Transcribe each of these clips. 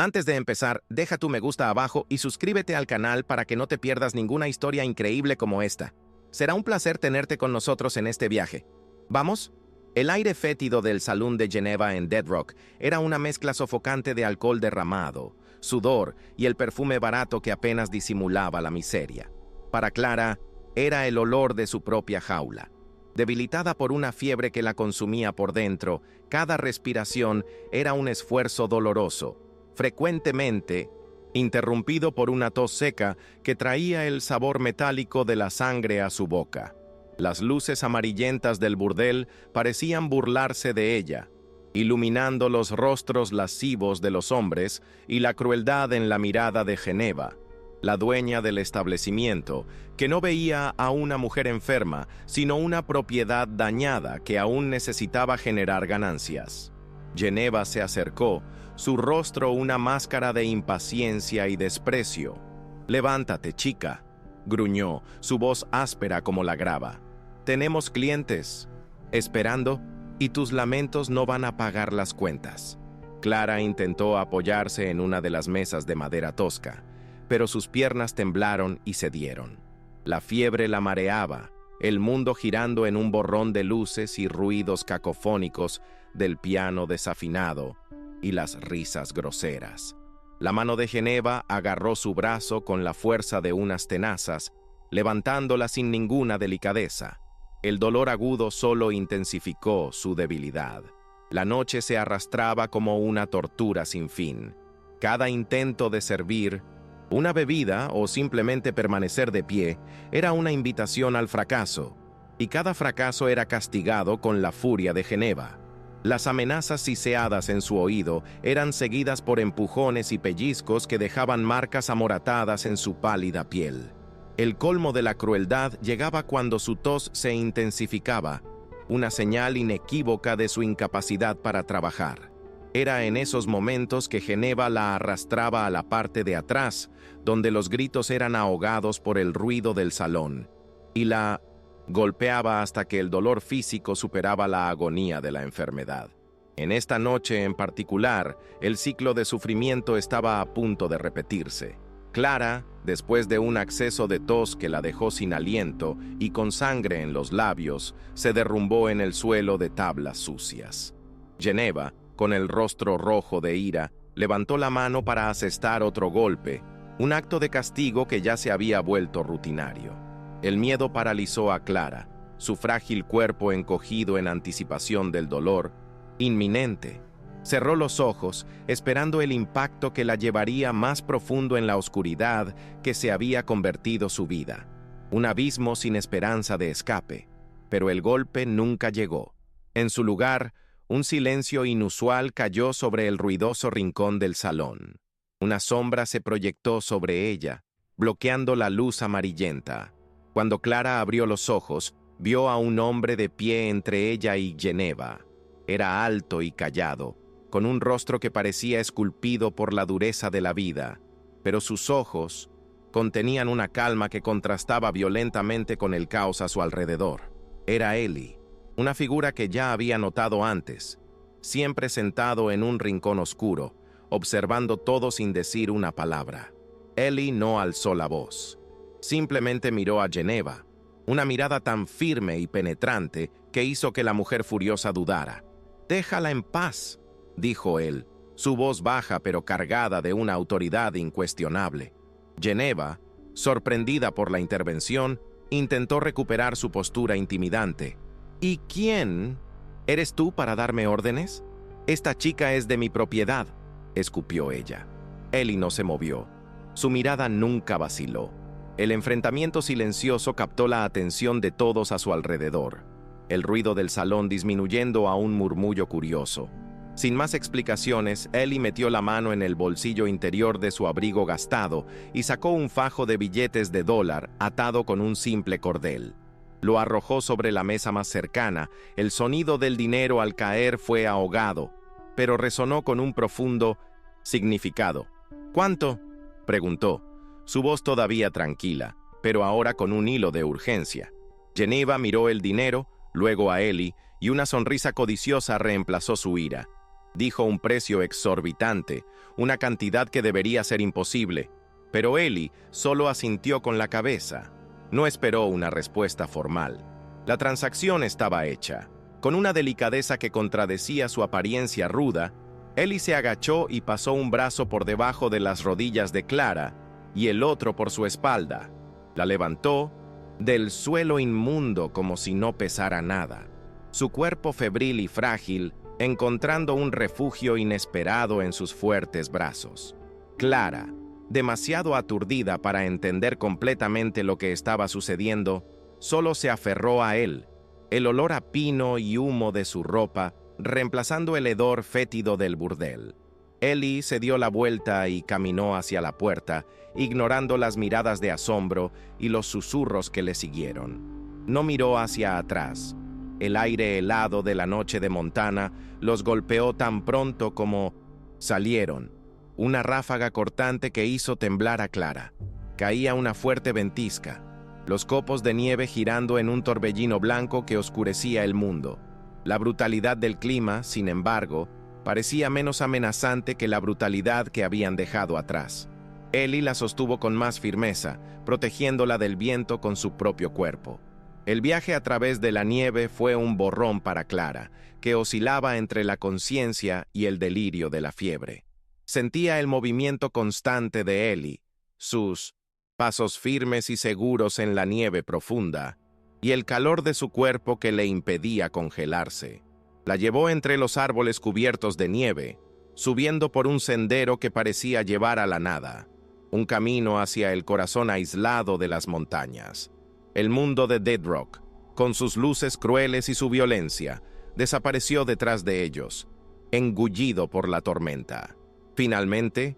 Antes de empezar, deja tu me gusta abajo y suscríbete al canal para que no te pierdas ninguna historia increíble como esta. Será un placer tenerte con nosotros en este viaje. ¿Vamos? El aire fétido del salón de Geneva en Dead Rock era una mezcla sofocante de alcohol derramado, sudor y el perfume barato que apenas disimulaba la miseria. Para Clara, era el olor de su propia jaula. Debilitada por una fiebre que la consumía por dentro, cada respiración era un esfuerzo doloroso, frecuentemente interrumpido por una tos seca que traía el sabor metálico de la sangre a su boca. Las luces amarillentas del burdel parecían burlarse de ella, iluminando los rostros lascivos de los hombres y la crueldad en la mirada de Geneva, la dueña del establecimiento, que no veía a una mujer enferma, sino una propiedad dañada que aún necesitaba generar ganancias. Geneva se acercó, su rostro una máscara de impaciencia y desprecio. «Levántate, chica», gruñó, su voz áspera como la grava. «Tenemos clientes esperando y tus lamentos no van a pagar las cuentas». Clara intentó apoyarse en una de las mesas de madera tosca, pero sus piernas temblaron y cedieron. La fiebre la mareaba, el mundo girando en un borrón de luces y ruidos cacofónicos del piano desafinado y las risas groseras. La mano de Geneva agarró su brazo con la fuerza de unas tenazas, levantándola sin ninguna delicadeza. El dolor agudo solo intensificó su debilidad. La noche se arrastraba como una tortura sin fin. Cada intento de servir una bebida o simplemente permanecer de pie era una invitación al fracaso, y cada fracaso era castigado con la furia de Geneva. Las amenazas siseadas en su oído eran seguidas por empujones y pellizcos que dejaban marcas amoratadas en su pálida piel. El colmo de la crueldad llegaba cuando su tos se intensificaba, una señal inequívoca de su incapacidad para trabajar. Era en esos momentos que Geneva la arrastraba a la parte de atrás, donde los gritos eran ahogados por el ruido del salón, y la golpeaba hasta que el dolor físico superaba la agonía de la enfermedad. En esta noche en particular, el ciclo de sufrimiento estaba a punto de repetirse. Clara, después de un acceso de tos que la dejó sin aliento y con sangre en los labios, se derrumbó en el suelo de tablas sucias. Geneva, con el rostro rojo de ira, levantó la mano para asestar otro golpe, un acto de castigo que ya se había vuelto rutinario. El miedo paralizó a Clara, su frágil cuerpo encogido en anticipación del dolor inminente. Cerró los ojos, esperando el impacto que la llevaría más profundo en la oscuridad que se había convertido su vida. Un abismo sin esperanza de escape. Pero el golpe nunca llegó. En su lugar, un silencio inusual cayó sobre el ruidoso rincón del salón. Una sombra se proyectó sobre ella, bloqueando la luz amarillenta. Cuando Clara abrió los ojos, vio a un hombre de pie entre ella y Geneva. Era alto y callado, con un rostro que parecía esculpido por la dureza de la vida, pero sus ojos contenían una calma que contrastaba violentamente con el caos a su alrededor. Era Eli, una figura que ya había notado antes, siempre sentado en un rincón oscuro, observando todo sin decir una palabra. Eli no alzó la voz. Simplemente miró a Geneva, una mirada tan firme y penetrante que hizo que la mujer furiosa dudara. «Déjala en paz», dijo él, su voz baja pero cargada de una autoridad incuestionable. Geneva, sorprendida por la intervención, intentó recuperar su postura intimidante. «¿Y quién? ¿Eres tú para darme órdenes? Esta chica es de mi propiedad», escupió ella. Eli no se movió. Su mirada nunca vaciló. El enfrentamiento silencioso captó la atención de todos a su alrededor, el ruido del salón disminuyendo a un murmullo curioso. Sin más explicaciones, Eli metió la mano en el bolsillo interior de su abrigo gastado y sacó un fajo de billetes de $1 atado con un simple cordel. Lo arrojó sobre la mesa más cercana. El sonido del dinero al caer fue ahogado, pero resonó con un profundo significado. «¿Cuánto?», preguntó, su voz todavía tranquila, pero ahora con un hilo de urgencia. Geneva miró el dinero, luego a Eli, y una sonrisa codiciosa reemplazó su ira. Dijo un precio exorbitante, una cantidad que debería ser imposible, pero Ellie solo asintió con la cabeza. No esperó una respuesta formal. La transacción estaba hecha. Con una delicadeza que contradecía su apariencia ruda, Ellie se agachó y pasó un brazo por debajo de las rodillas de Clara y el otro por su espalda. La levantó del suelo inmundo como si no pesara nada. Su cuerpo febril y frágil, encontrando un refugio inesperado en sus fuertes brazos. Clara, demasiado aturdida para entender completamente lo que estaba sucediendo, solo se aferró a él, el olor a pino y humo de su ropa, reemplazando el hedor fétido del burdel. Ellie se dio la vuelta y caminó hacia la puerta, ignorando las miradas de asombro y los susurros que le siguieron. No miró hacia atrás. El aire helado de la noche de Montana los golpeó tan pronto como salieron. Una ráfaga cortante que hizo temblar a Clara. Caía una fuerte ventisca, los copos de nieve girando en un torbellino blanco que oscurecía el mundo. La brutalidad del clima, sin embargo, parecía menos amenazante que la brutalidad que habían dejado atrás. Ellie la sostuvo con más firmeza, protegiéndola del viento con su propio cuerpo. El viaje a través de la nieve fue un borrón para Clara, que oscilaba entre la conciencia y el delirio de la fiebre. Sentía el movimiento constante de Ellie, sus pasos firmes y seguros en la nieve profunda, y el calor de su cuerpo que le impedía congelarse. La llevó entre los árboles cubiertos de nieve, subiendo por un sendero que parecía llevar a la nada, un camino hacia el corazón aislado de las montañas. El mundo de Dead Rock, con sus luces crueles y su violencia, desapareció detrás de ellos, engullido por la tormenta. Finalmente,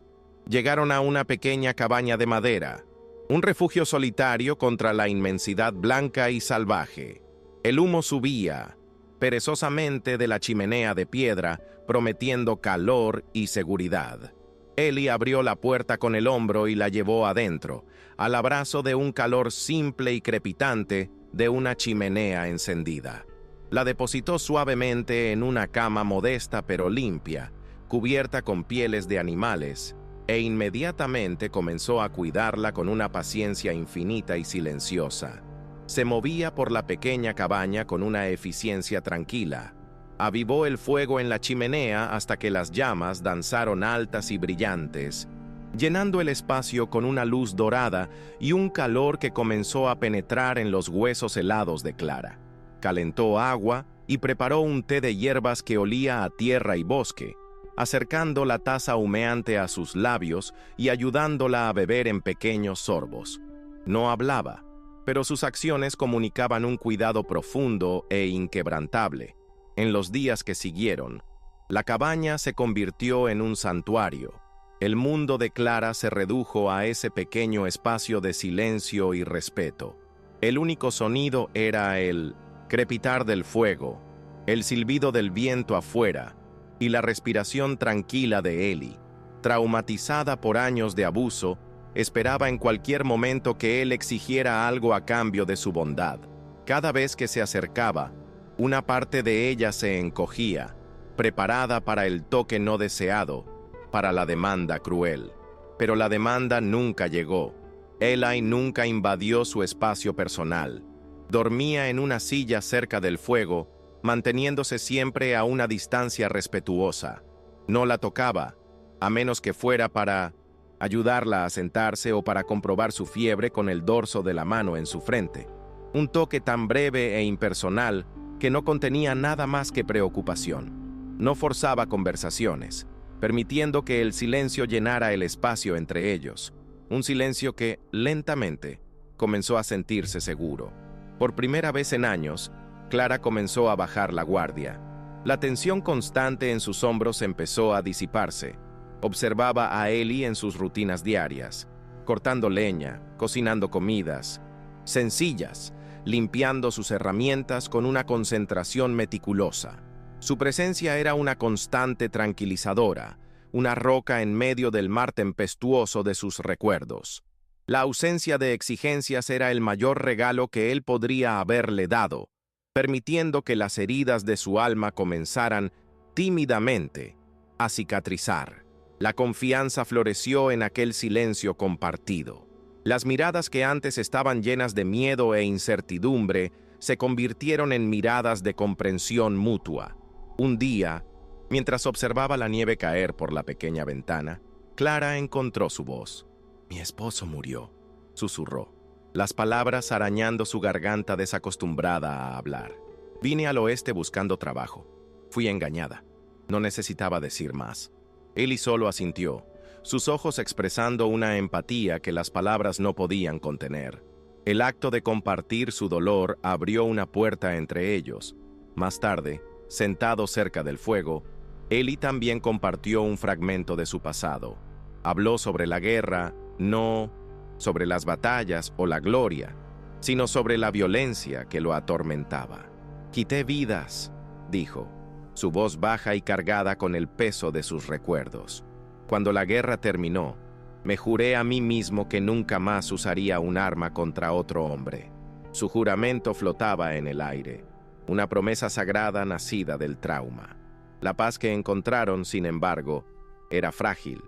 llegaron a una pequeña cabaña de madera, un refugio solitario contra la inmensidad blanca y salvaje. El humo subía perezosamente de la chimenea de piedra, prometiendo calor y seguridad. Ellie abrió la puerta con el hombro y la llevó adentro, al abrazo de un calor simple y crepitante de una chimenea encendida. La depositó suavemente en una cama modesta pero limpia, cubierta con pieles de animales, e inmediatamente comenzó a cuidarla con una paciencia infinita y silenciosa. Se movía por la pequeña cabaña con una eficiencia tranquila. Avivó el fuego en la chimenea hasta que las llamas danzaron altas y brillantes, llenando el espacio con una luz dorada y un calor que comenzó a penetrar en los huesos helados de Clara. Calentó agua y preparó un té de hierbas que olía a tierra y bosque, acercando la taza humeante a sus labios y ayudándola a beber en pequeños sorbos. No hablaba, pero sus acciones comunicaban un cuidado profundo e inquebrantable. En los días que siguieron, la cabaña se convirtió en un santuario. El mundo de Clara se redujo a ese pequeño espacio de silencio y respeto. El único sonido era el crepitar del fuego, el silbido del viento afuera y la respiración tranquila de Ellie. Traumatizada por años de abuso, esperaba en cualquier momento que él exigiera algo a cambio de su bondad. Cada vez que se acercaba, una parte de ella se encogía, preparada para el toque no deseado, para la demanda cruel. Pero la demanda nunca llegó. Eli nunca invadió su espacio personal. Dormía en una silla cerca del fuego, manteniéndose siempre a una distancia respetuosa. No la tocaba, a menos que fuera para ayudarla a sentarse o para comprobar su fiebre con el dorso de la mano en su frente. Un toque tan breve e impersonal que no contenía nada más que preocupación. No forzaba conversaciones, permitiendo que el silencio llenara el espacio entre ellos. Un silencio que, lentamente, comenzó a sentirse seguro. Por primera vez en años, Clara comenzó a bajar la guardia. La tensión constante en sus hombros empezó a disiparse. Observaba a Ellie en sus rutinas diarias, cortando leña, cocinando comidas sencillas, limpiando sus herramientas con una concentración meticulosa. Su presencia era una constante tranquilizadora, una roca en medio del mar tempestuoso de sus recuerdos. La ausencia de exigencias era el mayor regalo que él podría haberle dado, permitiendo que las heridas de su alma comenzaran tímidamente a cicatrizar. La confianza floreció en aquel silencio compartido. Las miradas que antes estaban llenas de miedo e incertidumbre se convirtieron en miradas de comprensión mutua. Un día, mientras observaba la nieve caer por la pequeña ventana, Clara encontró su voz. «Mi esposo murió», susurró, las palabras arañando su garganta desacostumbrada a hablar. «Vine al oeste buscando trabajo. Fui engañada. No necesitaba decir más». Ellie solo asintió, sus ojos expresando una empatía que las palabras no podían contener. El acto de compartir su dolor abrió una puerta entre ellos. Más tarde, sentado cerca del fuego, Ellie también compartió un fragmento de su pasado. Habló sobre la guerra, no sobre las batallas o la gloria, sino sobre la violencia que lo atormentaba. «Quité vidas», dijo, su voz baja y cargada con el peso de sus recuerdos. «Cuando la guerra terminó, me juré a mí mismo que nunca más usaría un arma contra otro hombre». Su juramento flotaba en el aire, una promesa sagrada nacida del trauma. La paz que encontraron, sin embargo, era frágil,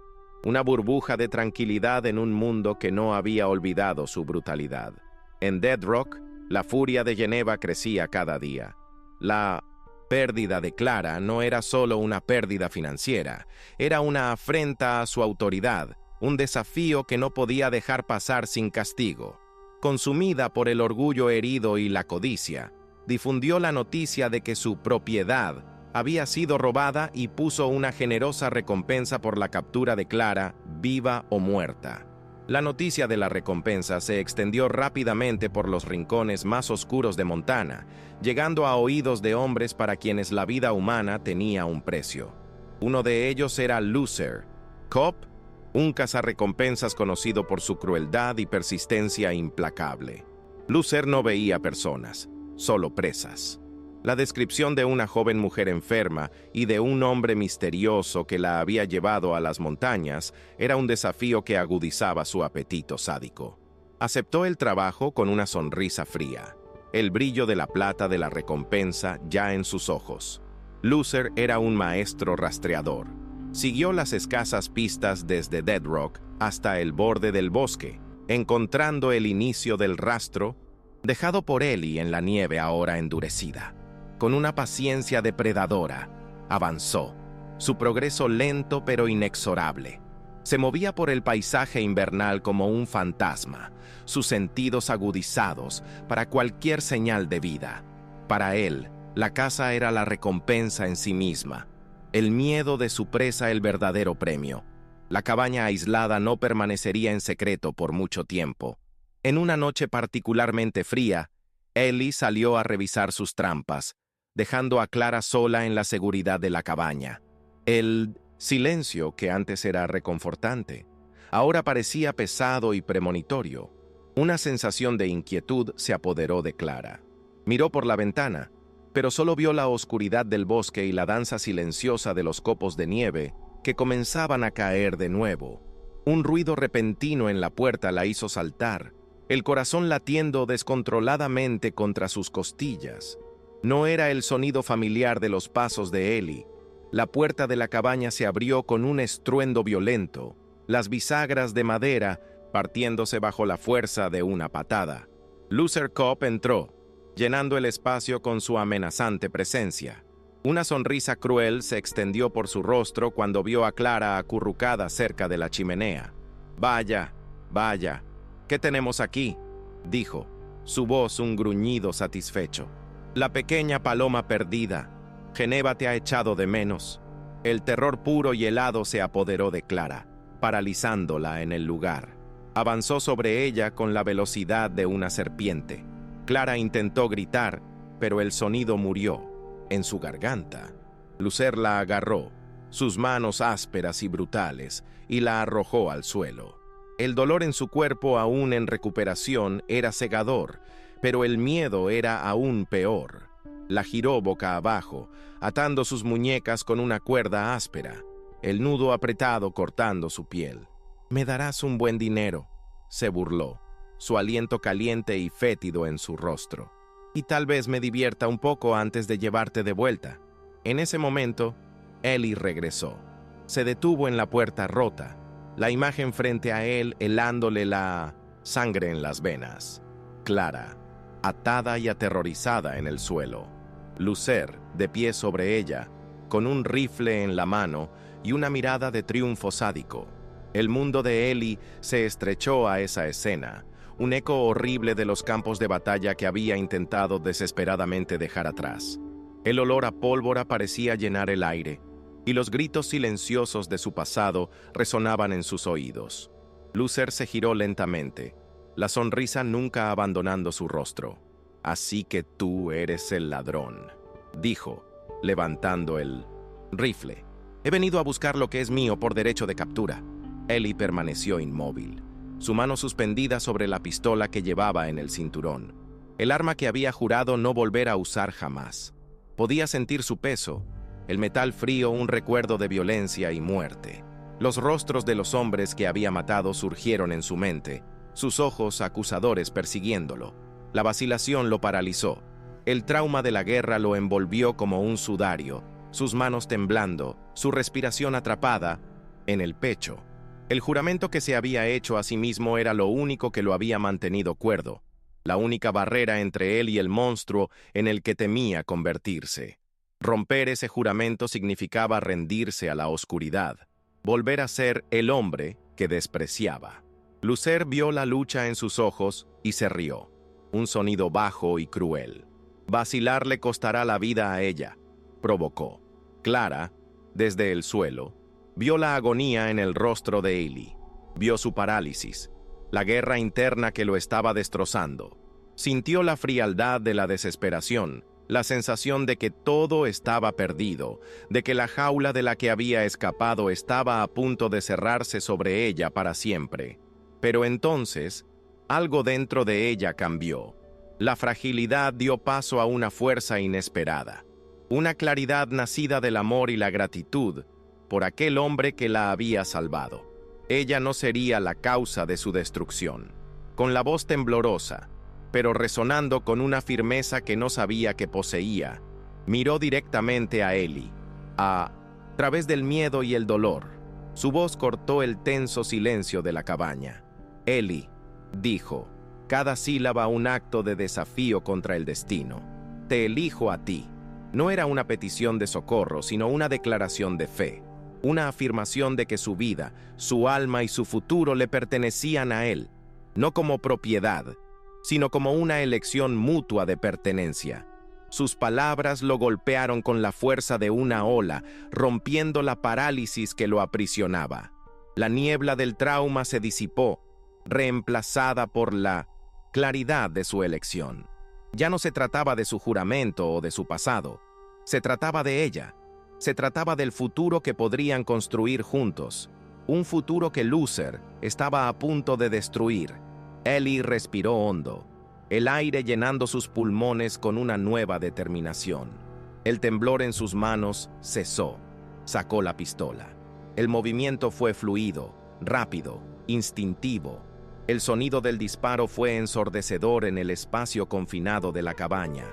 una burbuja de tranquilidad en un mundo que no había olvidado su brutalidad. En Dead Rock, la furia de Geneva crecía cada día. La pérdida de Clara no era solo una pérdida financiera, era una afrenta a su autoridad, un desafío que no podía dejar pasar sin castigo. Consumida por el orgullo herido y la codicia, difundió la noticia de que su propiedad había sido robada y puso una generosa recompensa por la captura de Clara, viva o muerta. La noticia de la recompensa se extendió rápidamente por los rincones más oscuros de Montana, llegando a oídos de hombres para quienes la vida humana tenía un precio. Uno de ellos era Loser, Cobb, un cazarrecompensas conocido por su crueldad y persistencia implacable. Loser no veía personas, solo presas. La descripción de una joven mujer enferma y de un hombre misterioso que la había llevado a las montañas era un desafío que agudizaba su apetito sádico. Aceptó el trabajo con una sonrisa fría, el brillo de la plata de la recompensa ya en sus ojos. Loser era un maestro rastreador. Siguió las escasas pistas desde Dead Rock hasta el borde del bosque, encontrando el inicio del rastro dejado por Ellie en la nieve ahora endurecida. Con una paciencia depredadora, avanzó, su progreso lento pero inexorable. Se movía por el paisaje invernal como un fantasma, sus sentidos agudizados para cualquier señal de vida. Para él, la caza era la recompensa en sí misma, el miedo de su presa el verdadero premio. La cabaña aislada no permanecería en secreto por mucho tiempo. En una noche particularmente fría, Ellie salió a revisar sus trampas, dejando a Clara sola en la seguridad de la cabaña. El silencio, que antes era reconfortante, ahora parecía pesado y premonitorio. Una sensación de inquietud se apoderó de Clara. Miró por la ventana, pero solo vio la oscuridad del bosque y la danza silenciosa de los copos de nieve que comenzaban a caer de nuevo. Un ruido repentino en la puerta la hizo saltar, el corazón latiendo descontroladamente contra sus costillas. No era el sonido familiar de los pasos de Ellie. La puerta de la cabaña se abrió con un estruendo violento, las bisagras de madera partiéndose bajo la fuerza de una patada. Loser Cobb entró, llenando el espacio con su amenazante presencia. Una sonrisa cruel se extendió por su rostro cuando vio a Clara acurrucada cerca de la chimenea. «Vaya, vaya, ¿qué tenemos aquí?», dijo, su voz un gruñido satisfecho. «La pequeña paloma perdida. Geneva te ha echado de menos». El terror puro y helado se apoderó de Clara, paralizándola en el lugar. Avanzó sobre ella con la velocidad de una serpiente. Clara intentó gritar, pero el sonido murió en su garganta. Loser la agarró, sus manos ásperas y brutales, y la arrojó al suelo. El dolor en su cuerpo, aún en recuperación, era cegador, pero el miedo era aún peor. La giró boca abajo, atando sus muñecas con una cuerda áspera, el nudo apretado cortando su piel. «Me darás un buen dinero», se burló, su aliento caliente y fétido en su rostro. «Y tal vez me divierta un poco antes de llevarte de vuelta». En ese momento, Ellie regresó. Se detuvo en la puerta rota, la imagen frente a él helándole la sangre en las venas. Clara, atada y aterrorizada en el suelo. Lucer, de pie sobre ella, con un rifle en la mano y una mirada de triunfo sádico. El mundo de Ellie se estrechó a esa escena, un eco horrible de los campos de batalla que había intentado desesperadamente dejar atrás. El olor a pólvora parecía llenar el aire, y los gritos silenciosos de su pasado resonaban en sus oídos. Lucer se giró lentamente, la sonrisa nunca abandonando su rostro. «Así que tú eres el ladrón», dijo, levantando el rifle. «He venido a buscar lo que es mío por derecho de captura». Ellie permaneció inmóvil, su mano suspendida sobre la pistola que llevaba en el cinturón, el arma que había jurado no volver a usar jamás. Podía sentir su peso, el metal frío, un recuerdo de violencia y muerte. Los rostros de los hombres que había matado surgieron en su mente, sus ojos acusadores persiguiéndolo. La vacilación lo paralizó. El trauma de la guerra lo envolvió como un sudario, sus manos temblando, su respiración atrapada en el pecho. El juramento que se había hecho a sí mismo era lo único que lo había mantenido cuerdo, la única barrera entre él y el monstruo en el que temía convertirse. Romper ese juramento significaba rendirse a la oscuridad, volver a ser el hombre que despreciaba. Lucer vio la lucha en sus ojos y se rió, un sonido bajo y cruel. «Vacilar le costará la vida a ella», provocó. Clara, desde el suelo, vio la agonía en el rostro de Ellie, vio su parálisis, la guerra interna que lo estaba destrozando. Sintió la frialdad de la desesperación, la sensación de que todo estaba perdido, de que la jaula de la que había escapado estaba a punto de cerrarse sobre ella para siempre. Pero entonces, algo dentro de ella cambió. La fragilidad dio paso a una fuerza inesperada, una claridad nacida del amor y la gratitud por aquel hombre que la había salvado. Ella no sería la causa de su destrucción. Con la voz temblorosa, pero resonando con una firmeza que no sabía que poseía, miró directamente a Ellie, a través del miedo y el dolor. Su voz cortó el tenso silencio de la cabaña. «Ellie», dijo, cada sílaba un acto de desafío contra el destino. «Te elijo a ti». No era una petición de socorro, sino una declaración de fe, una afirmación de que su vida, su alma y su futuro le pertenecían a él, no como propiedad, sino como una elección mutua de pertenencia. Sus palabras lo golpearon con la fuerza de una ola, rompiendo la parálisis que lo aprisionaba. La niebla del trauma se disipó, reemplazada por la claridad de su elección. Ya no se trataba de su juramento o de su pasado, se trataba de ella, se trataba del futuro que podrían construir juntos, un futuro que Lucer estaba a punto de destruir. Ellie respiró hondo, el aire llenando sus pulmones con una nueva determinación. El temblor en sus manos cesó. Sacó la pistola. El movimiento fue fluido, rápido, instintivo. El sonido del disparo fue ensordecedor en el espacio confinado de la cabaña.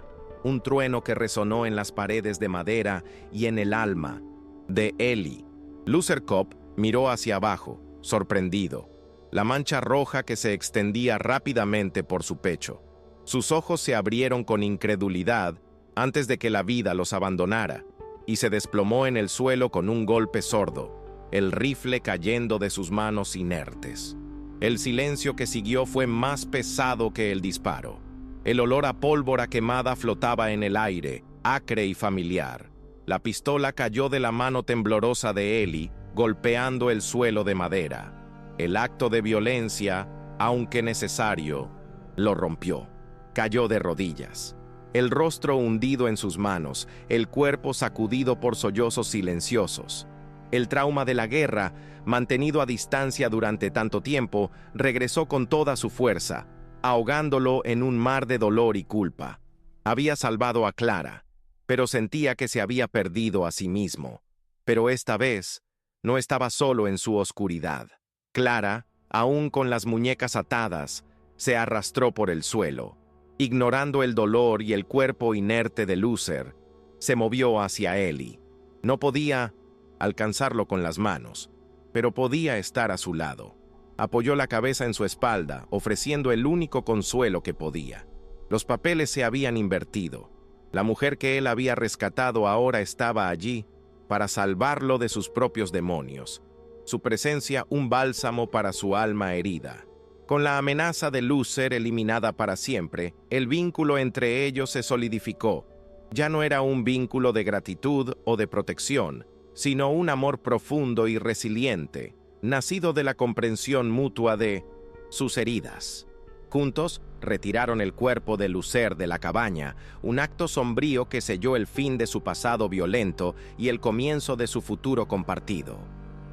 Un trueno que resonó en las paredes de madera y en el alma de Ellie. Lucer Cop miró hacia abajo, sorprendido. La mancha roja que se extendía rápidamente por su pecho. Sus ojos se abrieron con incredulidad antes de que la vida los abandonara, y se desplomó en el suelo con un golpe sordo, el rifle cayendo de sus manos inertes. El silencio que siguió fue más pesado que el disparo. El olor a pólvora quemada flotaba en el aire, acre y familiar. La pistola cayó de la mano temblorosa de Ellie, golpeando el suelo de madera. El acto de violencia, aunque necesario, lo rompió. Cayó de rodillas, el rostro hundido en sus manos, el cuerpo sacudido por sollozos silenciosos. El trauma de la guerra, mantenido a distancia durante tanto tiempo, regresó con toda su fuerza, ahogándolo en un mar de dolor y culpa. Había salvado a Clara, pero sentía que se había perdido a sí mismo. Pero esta vez, no estaba solo en su oscuridad. Clara, aún con las muñecas atadas, se arrastró por el suelo. Ignorando el dolor y el cuerpo inerte de Lucer, se movió hacia Ellie. No podía alcanzarlo con las manos, pero podía estar a su lado. Apoyó la cabeza en su espalda, ofreciendo el único consuelo que podía. Los papeles se habían invertido. La mujer que él había rescatado ahora estaba allí para salvarlo de sus propios demonios. Su presencia un bálsamo para su alma herida. Con la amenaza de Luz ser eliminada para siempre, el vínculo entre ellos se solidificó. Ya no era un vínculo de gratitud o de protección, sino un amor profundo y resiliente, nacido de la comprensión mutua de sus heridas. Juntos, retiraron el cuerpo de Lucer de la cabaña, un acto sombrío que selló el fin de su pasado violento y el comienzo de su futuro compartido.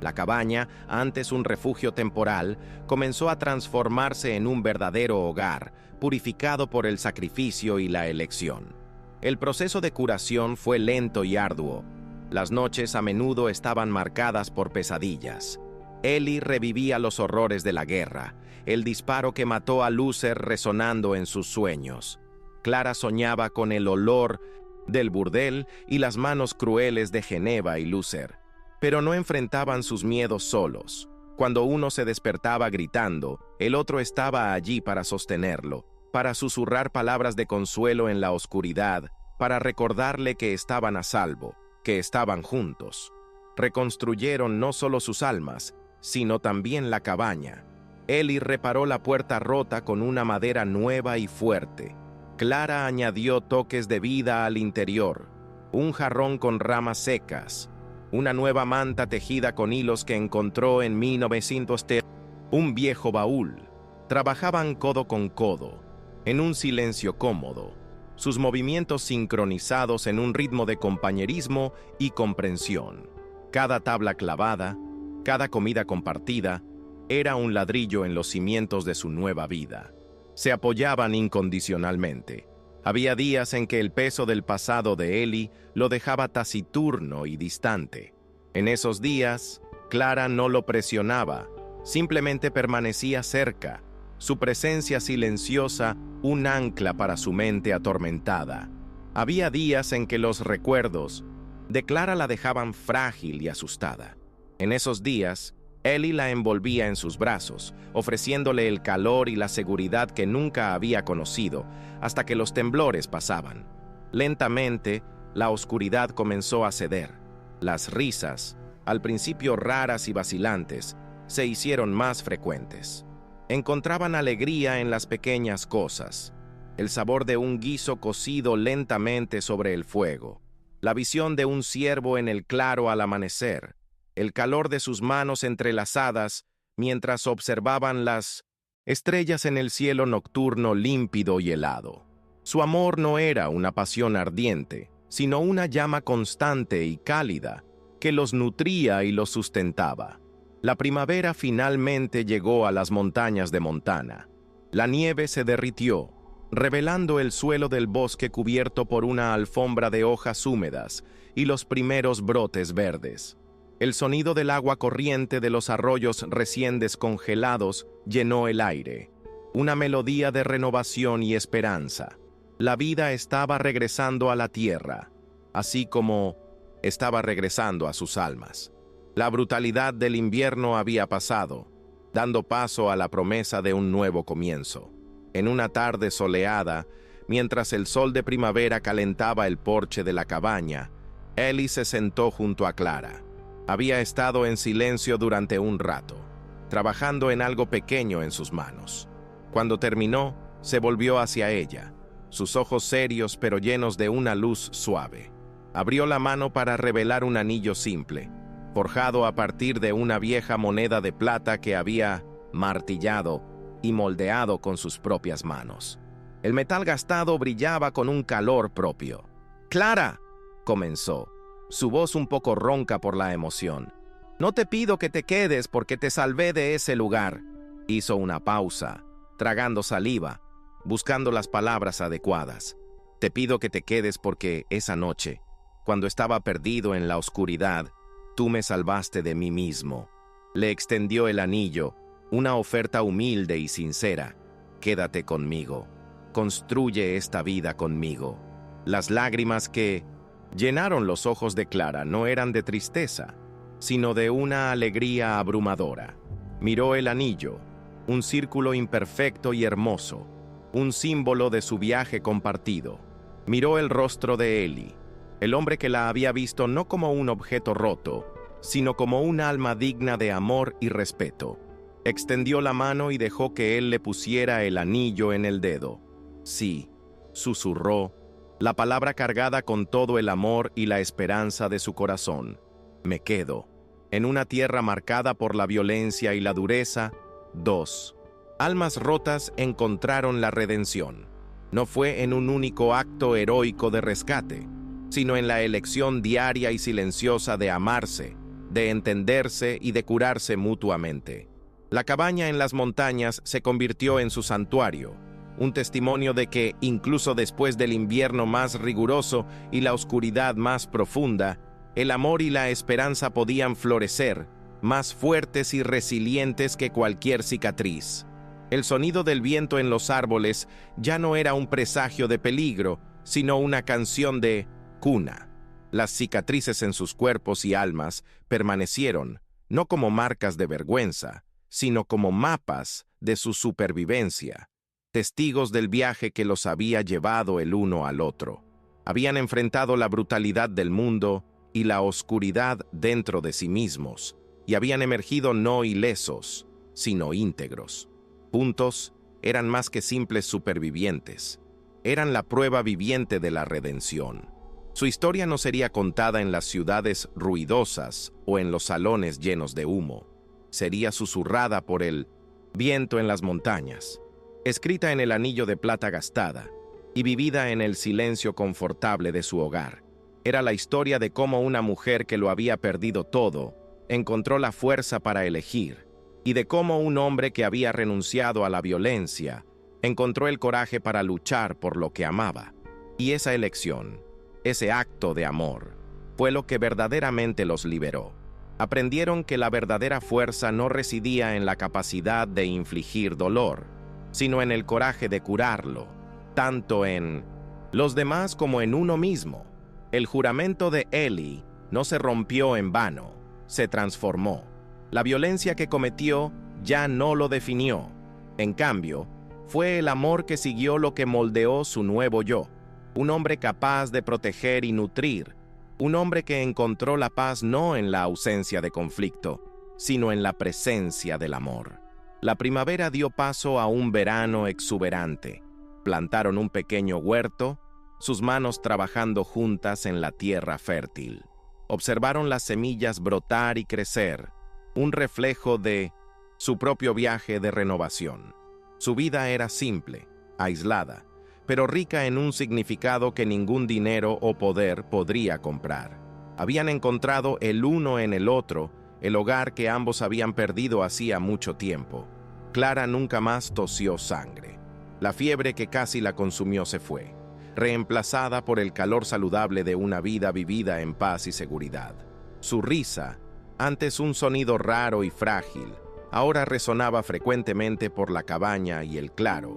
La cabaña, antes un refugio temporal, comenzó a transformarse en un verdadero hogar, purificado por el sacrificio y la elección. El proceso de curación fue lento y arduo. Las noches a menudo estaban marcadas por pesadillas. Ellie revivía los horrores de la guerra, el disparo que mató a Lucer resonando en sus sueños. Clara soñaba con el olor del burdel y las manos crueles de Geneva y Lucer. Pero no enfrentaban sus miedos solos. Cuando uno se despertaba gritando, el otro estaba allí para sostenerlo, para susurrar palabras de consuelo en la oscuridad, para recordarle que estaban a salvo, que estaban juntos. Reconstruyeron no solo sus almas, sino también la cabaña. Ellie reparó la puerta rota con una madera nueva y fuerte. Clara añadió toques de vida al interior, un jarrón con ramas secas, una nueva manta tejida con hilos que encontró en 1903, un viejo baúl. Trabajaban codo con codo, en un silencio cómodo, sus movimientos sincronizados en un ritmo de compañerismo y comprensión. Cada tabla clavada, cada comida compartida, era un ladrillo en los cimientos de su nueva vida. Se apoyaban incondicionalmente. Había días en que el peso del pasado de Ellie lo dejaba taciturno y distante. En esos días, Clara no lo presionaba, simplemente permanecía cerca, su presencia silenciosa un ancla para su mente atormentada. Había días en que los recuerdos de Clara la dejaban frágil y asustada. En esos días, Ellie la envolvía en sus brazos, ofreciéndole el calor y la seguridad que nunca había conocido, hasta que los temblores pasaban. Lentamente, la oscuridad comenzó a ceder. Las risas, al principio raras y vacilantes, se hicieron más frecuentes. Encontraban alegría en las pequeñas cosas, el sabor de un guiso cocido lentamente sobre el fuego, la visión de un ciervo en el claro al amanecer, el calor de sus manos entrelazadas mientras observaban las estrellas en el cielo nocturno límpido y helado. Su amor no era una pasión ardiente, sino una llama constante y cálida que los nutría y los sustentaba. La primavera finalmente llegó a las montañas de Montana. La nieve se derritió, revelando el suelo del bosque cubierto por una alfombra de hojas húmedas y los primeros brotes verdes. El sonido del agua corriente de los arroyos recién descongelados llenó el aire, una melodía de renovación y esperanza. La vida estaba regresando a la tierra, así como estaba regresando a sus almas. La brutalidad del invierno había pasado, dando paso a la promesa de un nuevo comienzo. En una tarde soleada, mientras el sol de primavera calentaba el porche de la cabaña, Ellie se sentó junto a Clara. Había estado en silencio durante un rato, trabajando en algo pequeño en sus manos. Cuando terminó, se volvió hacia ella, sus ojos serios pero llenos de una luz suave. Abrió la mano para revelar un anillo simple, forjado a partir de una vieja moneda de plata que había martillado y moldeado con sus propias manos. El metal gastado brillaba con un calor propio. «¡Clara!», comenzó, su voz un poco ronca por la emoción. «No te pido que te quedes porque te salvé de ese lugar». Hizo una pausa, tragando saliva, buscando las palabras adecuadas. «Te pido que te quedes porque esa noche, cuando estaba perdido en la oscuridad, tú me salvaste de mí mismo». Le extendió el anillo, una oferta humilde y sincera. «Quédate conmigo. Construye esta vida conmigo». Las lágrimas que llenaron los ojos de Clara no eran de tristeza, sino de una alegría abrumadora. Miró el anillo, un círculo imperfecto y hermoso, un símbolo de su viaje compartido. Miró el rostro de Eli, el hombre que la había visto no como un objeto roto, sino como un alma digna de amor y respeto. Extendió la mano y dejó que él le pusiera el anillo en el dedo. Sí, susurró, la palabra cargada con todo el amor y la esperanza de su corazón. Me quedo. En una tierra marcada por la violencia y la dureza, dos almas rotas encontraron la redención. No fue en un único acto heroico de rescate, sino en la elección diaria y silenciosa de amarse, de entenderse y de curarse mutuamente. La cabaña en las montañas se convirtió en su santuario, un testimonio de que, incluso después del invierno más riguroso y la oscuridad más profunda, el amor y la esperanza podían florecer, más fuertes y resilientes que cualquier cicatriz. El sonido del viento en los árboles ya no era un presagio de peligro, sino una canción de cuna. Las cicatrices en sus cuerpos y almas permanecieron, no como marcas de vergüenza, sino como mapas de su supervivencia, testigos del viaje que los había llevado el uno al otro. Habían enfrentado la brutalidad del mundo y la oscuridad dentro de sí mismos, y habían emergido no ilesos, sino íntegros. Juntos, eran más que simples supervivientes. Eran la prueba viviente de la redención. Su historia no sería contada en las ciudades ruidosas o en los salones llenos de humo. Sería susurrada por el viento en las montañas, escrita en el anillo de plata gastada y vivida en el silencio confortable de su hogar. Era la historia de cómo una mujer que lo había perdido todo encontró la fuerza para elegir, y de cómo un hombre que había renunciado a la violencia encontró el coraje para luchar por lo que amaba. Y esa elección, ese acto de amor, fue lo que verdaderamente los liberó. Aprendieron que la verdadera fuerza no residía en la capacidad de infligir dolor, sino en el coraje de curarlo, tanto en los demás como en uno mismo. El juramento de Eli no se rompió en vano, se transformó. La violencia que cometió ya no lo definió. En cambio, fue el amor que siguió lo que moldeó su nuevo yo. Un hombre capaz de proteger y nutrir. Un hombre que encontró la paz no en la ausencia de conflicto, sino en la presencia del amor. La primavera dio paso a un verano exuberante. Plantaron un pequeño huerto, sus manos trabajando juntas en la tierra fértil. Observaron las semillas brotar y crecer, un reflejo de su propio viaje de renovación. Su vida era simple, aislada, pero rica en un significado que ningún dinero o poder podría comprar. Habían encontrado el uno en el otro el hogar que ambos habían perdido hacía mucho tiempo. Clara nunca más tosió sangre. La fiebre que casi la consumió se fue, reemplazada por el calor saludable de una vida vivida en paz y seguridad. Su risa, antes un sonido raro y frágil, ahora resonaba frecuentemente por la cabaña y el claro,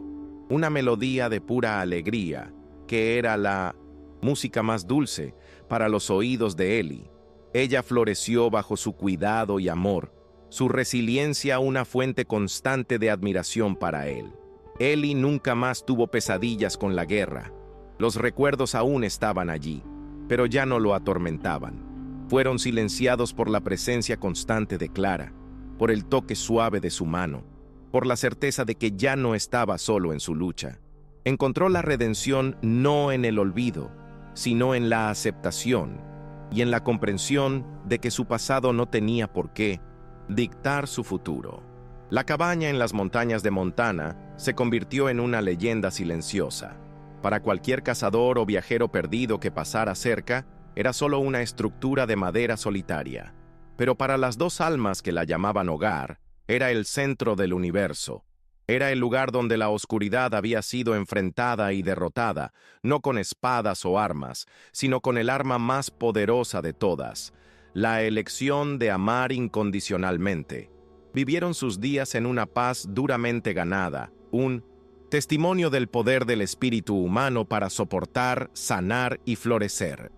una melodía de pura alegría, que era la música más dulce para los oídos de Eli. Ella floreció bajo su cuidado y amor, su resiliencia una fuente constante de admiración para él. Eli nunca más tuvo pesadillas con la guerra. Los recuerdos aún estaban allí, pero ya no lo atormentaban. Fueron silenciados por la presencia constante de Clara, por el toque suave de su mano, por la certeza de que ya no estaba solo en su lucha. Encontró la redención no en el olvido, sino en la aceptación y en la comprensión de que su pasado no tenía por qué dictar su futuro. La cabaña en las montañas de Montana se convirtió en una leyenda silenciosa. Para cualquier cazador o viajero perdido que pasara cerca, era solo una estructura de madera solitaria. Pero para las dos almas que la llamaban hogar, era el centro del universo. Era el lugar donde la oscuridad había sido enfrentada y derrotada, no con espadas o armas, sino con el arma más poderosa de todas, la elección de amar incondicionalmente. Vivieron sus días en una paz duramente ganada, un testimonio del poder del espíritu humano para soportar, sanar y florecer.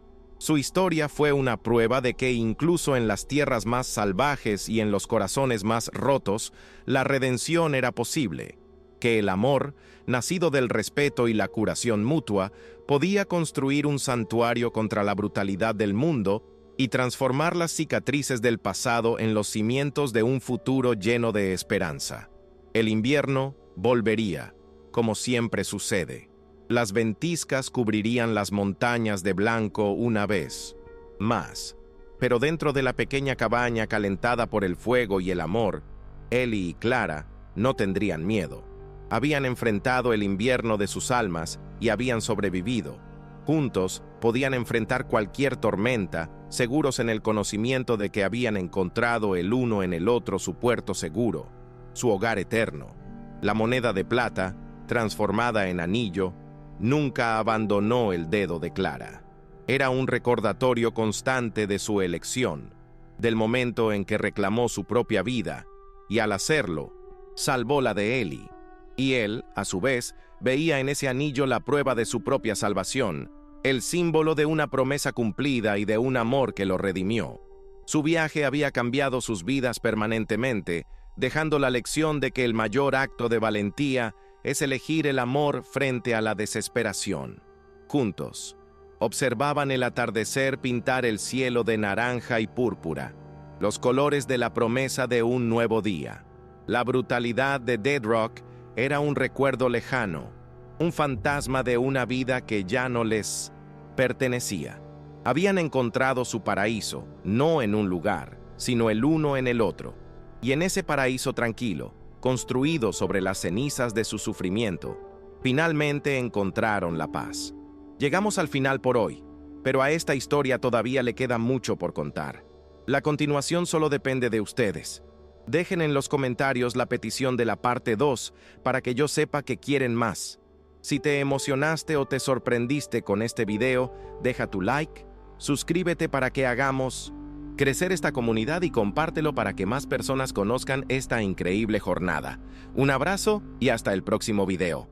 Su historia fue una prueba de que incluso en las tierras más salvajes y en los corazones más rotos, la redención era posible, que el amor, nacido del respeto y la curación mutua, podía construir un santuario contra la brutalidad del mundo y transformar las cicatrices del pasado en los cimientos de un futuro lleno de esperanza. El invierno volvería, como siempre sucede. Las ventiscas cubrirían las montañas de blanco una vez más. Pero dentro de la pequeña cabaña calentada por el fuego y el amor, Ellie y Clara no tendrían miedo. Habían enfrentado el invierno de sus almas y habían sobrevivido. Juntos podían enfrentar cualquier tormenta, seguros en el conocimiento de que habían encontrado el uno en el otro su puerto seguro, su hogar eterno. La moneda de plata, transformada en anillo, nunca abandonó el dedo de Clara. Era un recordatorio constante de su elección, del momento en que reclamó su propia vida, y al hacerlo, salvó la de Ellie. Y él, a su vez, veía en ese anillo la prueba de su propia salvación, el símbolo de una promesa cumplida y de un amor que lo redimió. Su viaje había cambiado sus vidas permanentemente, dejando la lección de que el mayor acto de valentía es elegir el amor frente a la desesperación. Juntos, observaban el atardecer pintar el cielo de naranja y púrpura, los colores de la promesa de un nuevo día. La brutalidad de Dead Rock era un recuerdo lejano, un fantasma de una vida que ya no les pertenecía. Habían encontrado su paraíso, no en un lugar, sino el uno en el otro. Y en ese paraíso tranquilo, construido sobre las cenizas de su sufrimiento, finalmente encontraron la paz. Llegamos al final por hoy, pero a esta historia todavía le queda mucho por contar. La continuación solo depende de ustedes. Dejen en los comentarios la petición de la parte 2 para que yo sepa que quieren más. Si te emocionaste o te sorprendiste con este video, deja tu like, suscríbete para que hagamos crecer esta comunidad y compártelo para que más personas conozcan esta increíble jornada. Un abrazo y hasta el próximo video.